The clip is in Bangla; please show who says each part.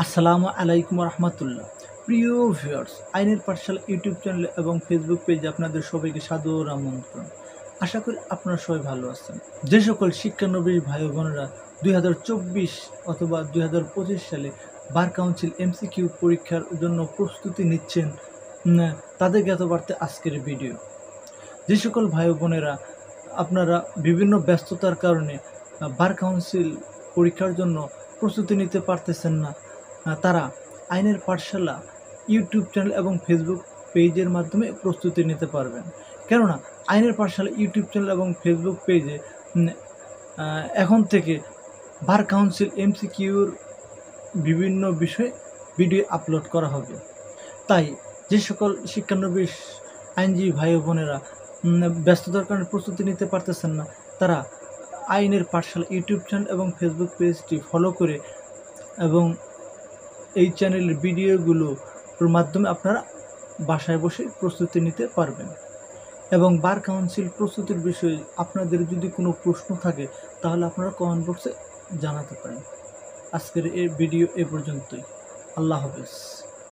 Speaker 1: আসসালামু আলাইকুম রহমতুল্লাহ। প্রিয় ভিউয়ার্স, আইনের পাঠশালা ইউটিউব চ্যানেল এবং ফেসবুক পেজে আপনাদের সবাইকে সাদর আমন্ত্রণ। আশা করি আপনারা সবাই ভালো আছেন। যে সকল শিক্ষানবিশ ভাই বোনেরা 2024 অথবা 2025 সালে বার কাউন্সিল এমসিকিউ পরীক্ষার জন্য প্রস্তুতি নিচ্ছেন, তাদের জ্ঞাতবার্তে আজকের ভিডিও। যে সকল ভাই বোনেরা আপনারা বিভিন্ন ব্যস্ততার কারণে বার কাউন্সিল পরীক্ষার জন্য প্রস্তুতি নিতে পারতেছেন না, তারা আইনের পাঠশালা ইউটিউব চ্যানেল এবং ফেসবুক পেজের মাধ্যমে প্রস্তুতি নিতে পারবেন। কেননা আইনের পাঠশালা ইউটিউব চ্যানেল এবং ফেসবুক পেজে এখন থেকে বার কাউন্সিল এমসিকিউর বিভিন্ন বিষয়ে ভিডিও আপলোড করা হবে। তাই যে সকল শিক্ষানবিশ আইনজীবী ভাই বোনেরা ব্যস্ততার কারণে প্রস্তুতি নিতে পারতেছেন না, তারা আইনের পাঠশালা ইউটিউব চ্যানেল এবং ফেসবুক পেজটি ফলো করে এবং এই চ্যানেলের ভিডিওগুলোর মাধ্যমে আপনারা বাসায় বসে প্রস্তুতি নিতে পারবেন। এবং বার কাউন্সিল প্রস্তুতির বিষয়ে আপনাদের যদি কোনো প্রশ্ন থাকে তাহলে আপনারা কমেন্ট বক্সে জানাতে পারেন। আজকের এই ভিডিও এ পর্যন্তই। আল্লাহ হাফেজ।